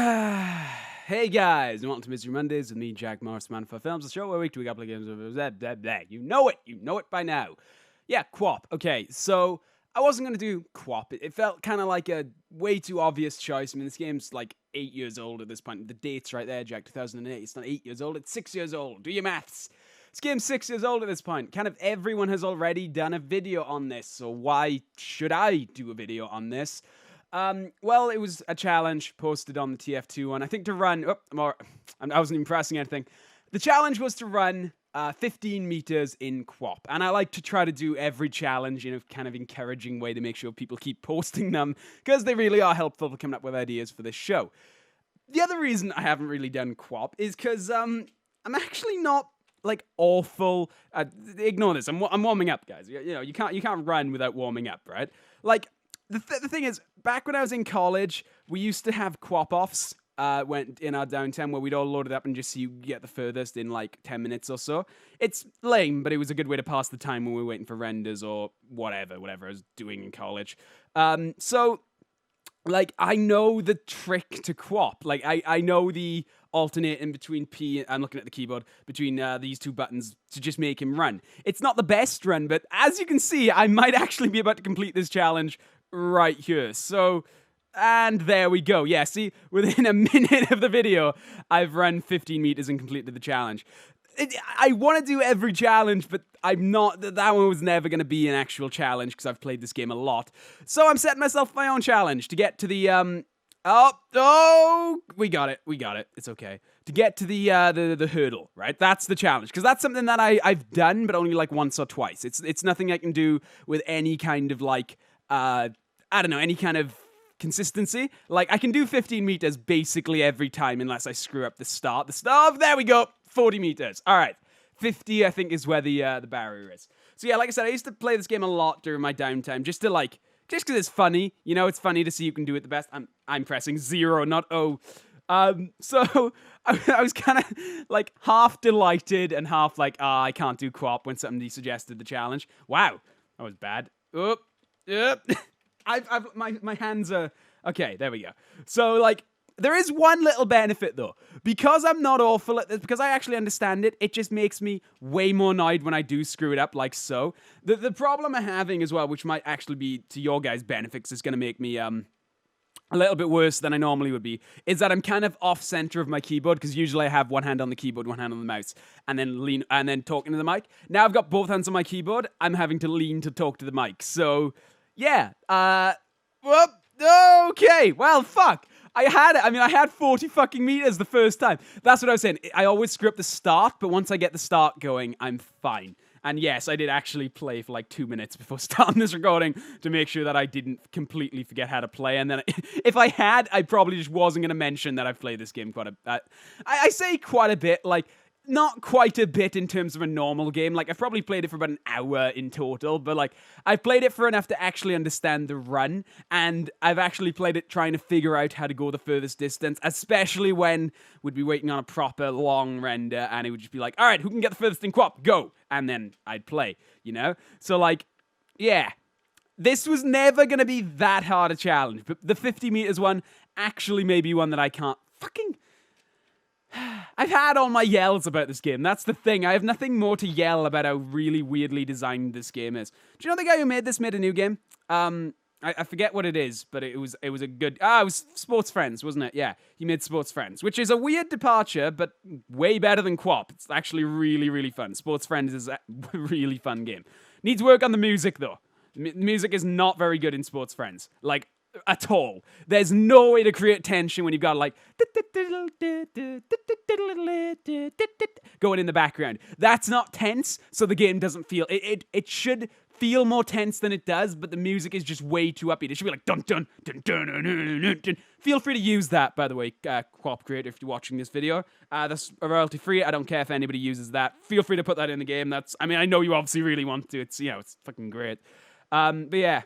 Hey guys, and welcome to Mystery Mondays with me, Jack Morris, Man for Films, the show where week to week I play games of blah, blah, blah. You know it by now. Yeah, QWOP. Okay, so I wasn't gonna do QWOP. It felt kind of like a way too obvious choice. I mean, this game's like 8 years old at this point. The date's right there, Jack. 2008. It's not 8 years old. It's 6 years old. Do your maths. This game's 6 years old at this point. Kind of everyone has already done a video on this, so why should I do a video on this? Well, it was a challenge posted on the TF2 one. I think to run... I wasn't even pressing anything. The challenge was to run 15 meters in QWOP. And I like to try to do every challenge in a kind of encouraging way to make sure people keep posting them, because they really are helpful for coming up with ideas for this show. The other reason I haven't really done QWOP is because I'm actually not like awful. Ignore this. I'm warming up, guys. You know, you can't run without warming up, right? Like... The thing is, back when I was in college, we used to have QWOP offs went in our downtime where we'd all load it up and just see who get the furthest in like 10 minutes or so. It's lame, but it was a good way to pass the time when we were waiting for renders or whatever I was doing in college. So, like, I know the trick to QWOP. Like, I know the alternate in between I'm looking at the keyboard, between these two buttons to just make him run. It's not the best run, but as you can see, I might actually be about to complete this challenge right here. So, and there we go. Yeah, see, within a minute of the video, I've run 15 meters and completed the challenge. I want to do every challenge, but I'm not. That one was never going to be an actual challenge because I've played this game a lot. So I'm setting myself my own challenge to get to the we got it. It's okay. To get to the hurdle, right? That's the challenge, because that's something that I've done, but only like once or twice. It's nothing I can do with any kind of like I don't know, any kind of consistency. Like, I can do 15 meters basically every time unless I screw up the start. There we go. 40 meters. All right. 50, I think, is where the barrier is. So yeah, like I said, I used to play this game a lot during my downtime, just because it's funny. You know, it's funny to see who can do it the best. I'm pressing 0, not O. So I was kind of like half delighted and half like, I can't do QWOP when somebody suggested the challenge. Wow, that was bad. Yep. My hands are... Okay, there we go. So, like, there is one little benefit, though. Because I'm not awful at this, because I actually understand it, it just makes me way more annoyed when I do screw it up, like so. The problem I'm having as well, which might actually be to your guys' benefits, is going to make me, a little bit worse than I normally would be, is that I'm kind of off-center of my keyboard, because usually I have one hand on the keyboard, one hand on the mouse, and then talking to the mic. Now I've got both hands on my keyboard, I'm having to lean to talk to the mic, so... Yeah, okay, well, fuck. I had 40 fucking meters the first time. That's what I was saying. I always screw up the start, but once I get the start going, I'm fine. And yes, I did actually play for like 2 minutes before starting this recording to make sure that I didn't completely forget how to play. And then if I had, I probably just wasn't going to mention that I've played this game quite a... I say quite a bit, like... Not quite a bit in terms of a normal game. Like, I've probably played it for about an hour in total, but, like, I've played it for enough to actually understand the run, and I've actually played it trying to figure out how to go the furthest distance, especially when we'd be waiting on a proper long render, and it would just be like, alright, who can get the furthest in QWOP? Go! And then I'd play, you know? So, like, yeah. This was never gonna be that hard a challenge, but the 50 meters one actually may be one that I can't fucking... I've had all my yells about this game. That's the thing. I have nothing more to yell about how really weirdly designed this game is. Do you know the guy who made this made a new game? I forget what it is, but it was a good... it was Sports Friends, wasn't it? Yeah, he made Sports Friends, which is a weird departure, but way better than QWOP. It's actually really, really fun. Sports Friends is a really fun game. Needs work on the music, though. Music is not very good in Sports Friends. Like... at all. There's no way to create tension when you've got like going in the background. That's not tense, so the game doesn't feel it should feel more tense than it does, but the music is just way too upbeat. It should be like dun dun dun dun dun dun dun dun. Feel free to use that, by the way, QWOP creator, if you're watching this video. That's royalty free. I don't care if anybody uses that. Feel free to put that in the game. I know you obviously really want to. It's it's fucking great. But yeah.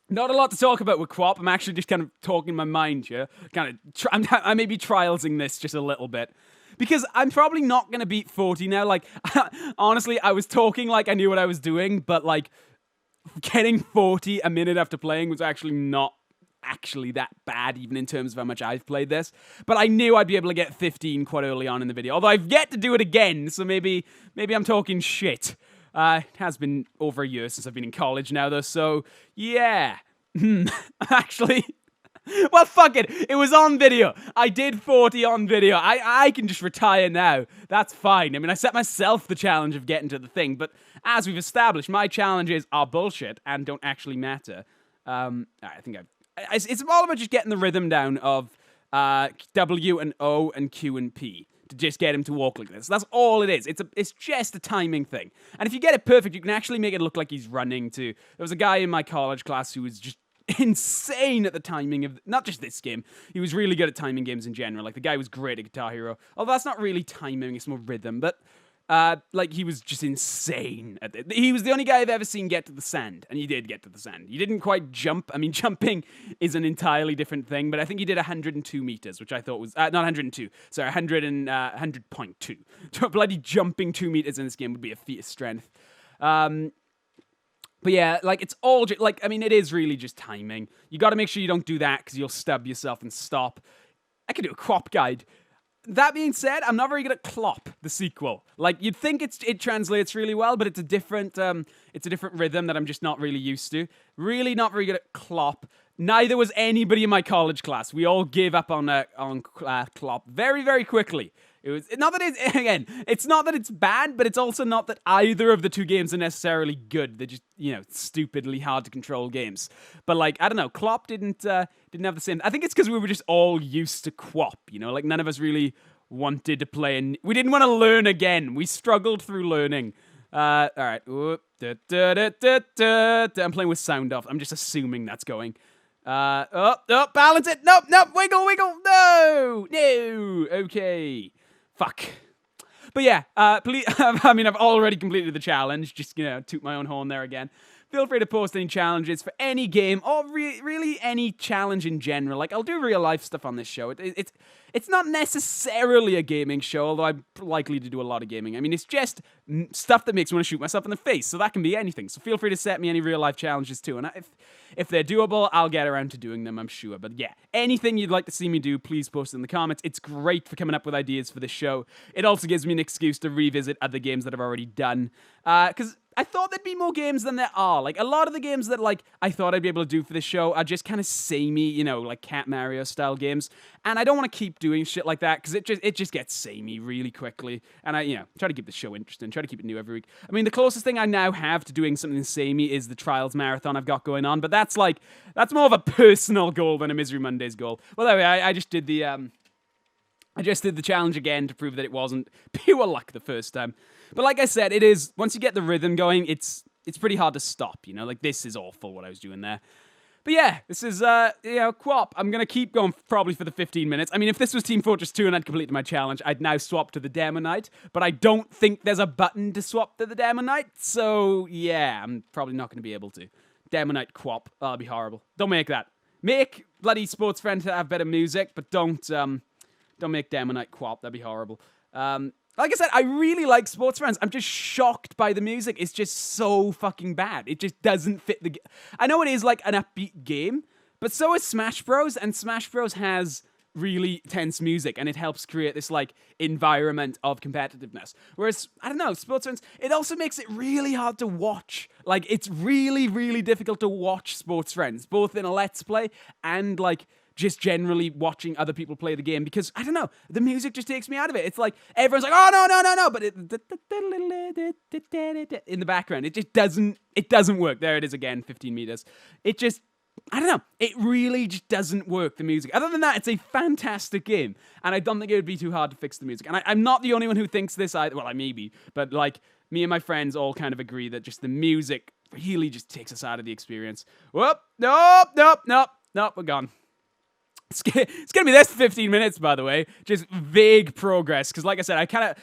Not a lot to talk about with QWOP. I'm actually just kind of talking my mind here. I may be trialsing this just a little bit. Because I'm probably not going to beat 40 now. Like, honestly, I was talking like I knew what I was doing, but like, getting 40 a minute after playing was actually not actually that bad, even in terms of how much I've played this. But I knew I'd be able to get 15 quite early on in the video. Although I've yet to do it again, so maybe I'm talking shit. It has been over a year since I've been in college now, though, so yeah. Actually... Well, fuck it. It was on video. I did 40 on video. I can just retire now. That's fine. I mean, I set myself the challenge of getting to the thing, but as we've established, my challenges are bullshit and don't actually matter. I think it's all about just getting the rhythm down of W and O and Q and P to just get him to walk like this. That's all it is. It's just a timing thing. And if you get it perfect, you can actually make it look like he's running too. There was a guy in my college class who was just insane at the timing of not just this game. He was really good at timing games in general. Like the guy was great at Guitar Hero. Although that's not really timing, it's more rhythm. But like he was just insane at it. He was the only guy I've ever seen get to the sand, and he did get to the sand. He didn't quite jump. I mean, jumping is an entirely different thing, but I think he did 102 meters, which I thought was not 102. Sorry, 100.2. Bloody jumping 2 meters in this game would be a feat of strength. But yeah, like, it's all, like, I mean, it is really just timing. You gotta make sure you don't do that, because you'll stub yourself and stop. I could do a QWOP guide. That being said, I'm not very good at QWOP, the sequel. Like, you'd think it translates really well, but it's a different rhythm that I'm just not really used to. Really not very good at QWOP. Neither was anybody in my college class. We all gave up on QWOP very, very quickly. It's not that it's bad, but it's also not that either of the two games are necessarily good. They're just, stupidly hard to control games. But like, I don't know, QWOP didn't have the same. I think it's because we were just all used to QWOP, like none of us really wanted to play, and we didn't want to learn again. We struggled through learning. All right. I'm playing with sound off. I'm just assuming that's going. Balance it. Nope, wiggle. No. Okay. Fuck. But yeah, please, I mean, I've already completed the challenge. Just, toot my own horn there again. Feel free to post any challenges for any game, or really any challenge in general. Like, I'll do real life stuff on this show. It's not necessarily a gaming show, although I'm likely to do a lot of gaming. I mean, it's just stuff that makes me want to shoot myself in the face, so that can be anything. So feel free to set me any real life challenges too, and if they're doable, I'll get around to doing them, I'm sure. But yeah, anything you'd like to see me do, please post in the comments. It's great for coming up with ideas for the show. It also gives me an excuse to revisit other games that I've already done, because I thought there'd be more games than there are. Like, a lot of the games that, like, I thought I'd be able to do for this show are just kind of samey, like Cat Mario style games. And I don't want to keep doing shit like that, because it just gets samey really quickly. And I, try to keep the show interesting, try to keep it new every week. I mean, the closest thing I now have to doing something samey is the Trials Marathon I've got going on, but that's more of a personal goal than a Misery Mondays goal. Well, anyway, I just did the challenge again to prove that it wasn't pure luck the first time. But like I said, it is, once you get the rhythm going, it's pretty hard to stop, Like, this is awful what I was doing there. But yeah, this is, QWOP. I'm going to keep going probably for the 15 minutes. I mean, if this was Team Fortress 2 and I'd completed my challenge, I'd now swap to the Demonite. But I don't think there's a button to swap to the Demonite. So yeah, I'm probably not going to be able to. Demonite QWOP. That'll be horrible. Don't make that. Make bloody Sports Friends have better music, but don't make Demonite QWOP. That'd be horrible. Like I said, I really like Sports Friends. I'm just shocked by the music. It's just so fucking bad. It just doesn't fit the game. I know it is like an upbeat game, but so is Smash Bros. And Smash Bros. Has really tense music, and it helps create this, like, environment of competitiveness. Whereas, I don't know, Sports Friends, it also makes it really hard to watch. Like, it's really, really difficult to watch Sports Friends, both in a Let's Play and, like, just generally watching other people play the game, because, I don't know, the music just takes me out of it. It's like, everyone's like, oh, no, but in the background, it just doesn't work. There it is again, 15 meters. It just, I don't know, it really just doesn't work, the music. Other than that, it's a fantastic game, and I don't think it would be too hard to fix the music. And I'm not the only one who thinks this either. Well, I may be, but, like, me and my friends all kind of agree that just the music really just takes us out of the experience. Whoop, nope, we're gone. It's gonna be this for 15 minutes, by the way. Just vague progress, because like I said, I kind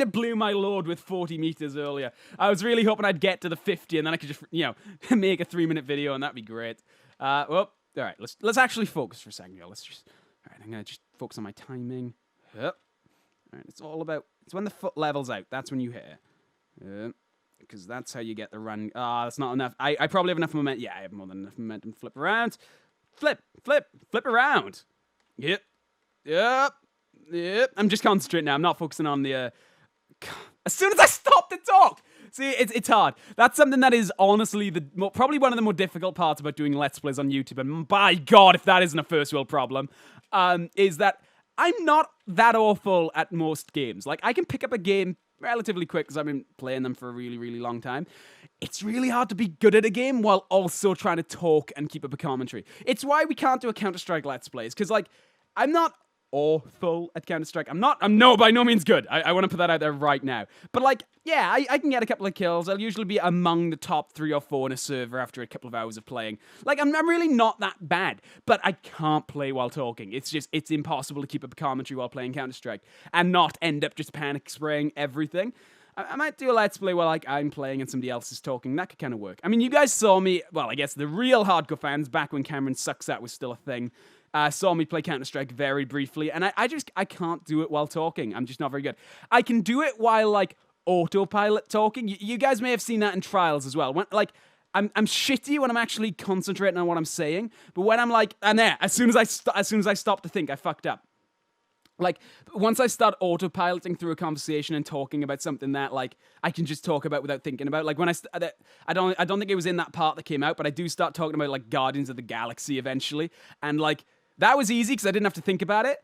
of blew my load with 40 meters earlier. I was really hoping I'd get to the 50, and then I could just, make a 3-minute video, and that'd be great. All right, let's actually focus for a second, y'all. All right, I'm gonna just focus on my timing. All right, it's when the foot levels out. That's when you hit it. Because that's how you get the run. That's not enough. I probably have enough momentum. Yeah, I have more than enough momentum to flip around. Flip around. Yep. I'm just concentrating now. I'm not focusing on the... As soon as I stop to talk! See, it's hard. That's something that is honestly probably one of the more difficult parts about doing Let's Plays on YouTube, and by God, if that isn't a first world problem, is that I'm not that awful at most games. Like, I can pick up a game relatively quick because I've been playing them for a really, really long time. It's really hard to be good at a game while also trying to talk and keep up a commentary. It's why we can't do a Counter-Strike Let's Plays, because, like, I'm not awful at Counter-Strike. I'm by no means good. I want to put that out there right now. But, like, yeah, I can get a couple of kills. I'll usually be among the top 3 or 4 in a server after a couple of hours of playing. Like, I'm really not that bad, but I can't play while talking. It's impossible to keep up a commentary while playing Counter-Strike and not end up just panic spraying everything. I might do a Let's Play where, like, I'm playing and somebody else is talking. That could kind of work. I mean, you guys saw me, well, I guess the real hardcore fans, back when Cameron Sucks At was still a thing, saw me play Counter-Strike very briefly, and I can't do it while talking. I'm just not very good. I can do it while, like, autopilot talking. You guys may have seen that in trials as well. When, like, I'm shitty when I'm actually concentrating on what I'm saying, but when I'm like, and there, as soon as I stop to think, I fucked up. Like, once I start autopiloting through a conversation and talking about something that, like, I can just talk about without thinking about, like, when I don't think it was in that part that came out, but I do start talking about, like, Guardians of the Galaxy eventually, and, like, that was easy because I didn't have to think about it,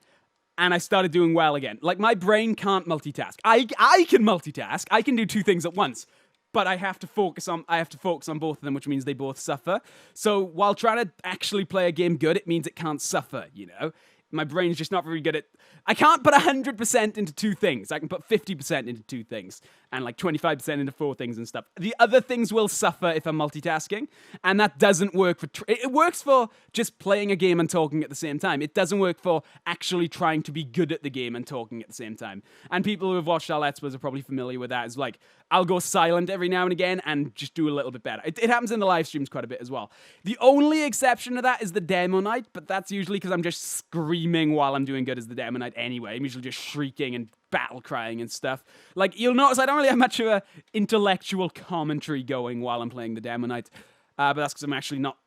and I started doing well again. Like, my brain can't multitask. I can multitask. I can do 2 things at once, but I have to focus on both of them, which means they both suffer. So while trying to actually play a game good, it means it can't suffer, you know? My brain's just not very good at... I can't put 100% into 2 things. I can put 50% into 2 things. And like 25% into 4 things and stuff. The other things will suffer if I'm multitasking. And that doesn't work for... It works for just playing a game and talking at the same time. It doesn't work for actually trying to be good at the game and talking at the same time. And people who have watched our Let's Plays are probably familiar with that. It's like, I'll go silent every now and again and just do a little bit better. It happens in the live streams quite a bit as well. The only exception to that is the demo night, but that's usually because I'm just screaming while I'm doing good as the demo night anyway. I'm usually just shrieking and battle crying and stuff. Like, you'll notice I don't really have much of a intellectual commentary going while I'm playing the demo night, but that's because I'm actually not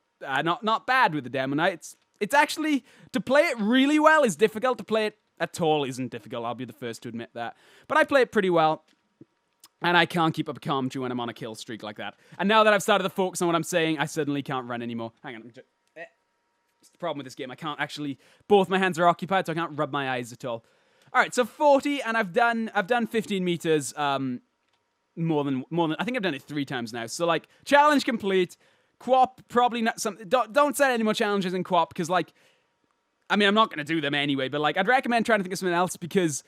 bad with the demo night. It's actually, to play it really well is difficult. To play it at all isn't difficult. I'll be the first to admit that. But I play it pretty well. And I can't keep up a commentary when I'm on a kill streak like that. And now that I've started to focus on what I'm saying, I suddenly can't run anymore. Hang on. It's the problem with this game. I can't actually... Both my hands are occupied, so I can't rub my eyes at all. All right, so 40, and I've done 15 meters more than... I think I've done it 3 times now. So, like, challenge complete. QWOP, probably not something... Don't set any more challenges in QWOP, because, like... I mean, I'm not going to do them anyway, but, like, I'd recommend trying to think of something else, because...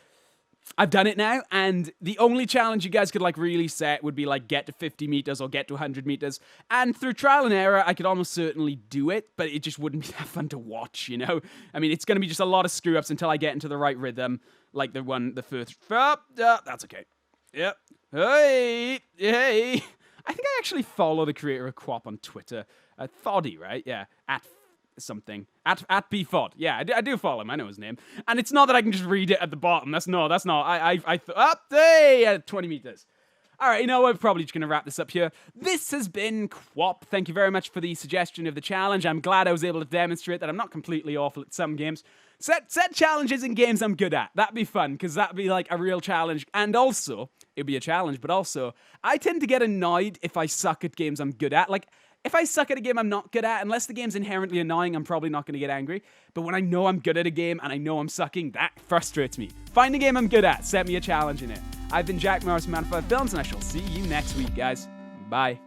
I've done it now, and the only challenge you guys could, like, really set would be, like, get to 50 meters or get to 100 meters. And through trial and error, I could almost certainly do it, but it just wouldn't be that fun to watch, you know? I mean, it's going to be just a lot of screw-ups until I get into the right rhythm, like the first... that's okay. Yep. Hey! I think I actually follow the creator of QWOP on Twitter. Thoddy, right? Yeah. Something at bfod. Yeah, I do follow him. I know his name, and it's not that I can just read it at the bottom. That's not. Hey, 20 meters. All right, you know, we're probably just gonna wrap this up here. This has been QWOP. Thank you very much for the suggestion of the challenge. I'm glad I was able to demonstrate that I'm not completely awful at some games. Set challenges in games I'm good at. That'd be fun, because that'd be like a real challenge, and also it'd be a challenge. But also, I tend to get annoyed if I suck at games I'm good at. Like, if I suck at a game I'm not good at, unless the game's inherently annoying, I'm probably not going to get angry. But when I know I'm good at a game and I know I'm sucking, that frustrates me. Find a game I'm good at. Set me a challenge in it. I've been Jack Morris from Man 5 Films, and I shall see you next week, guys. Bye.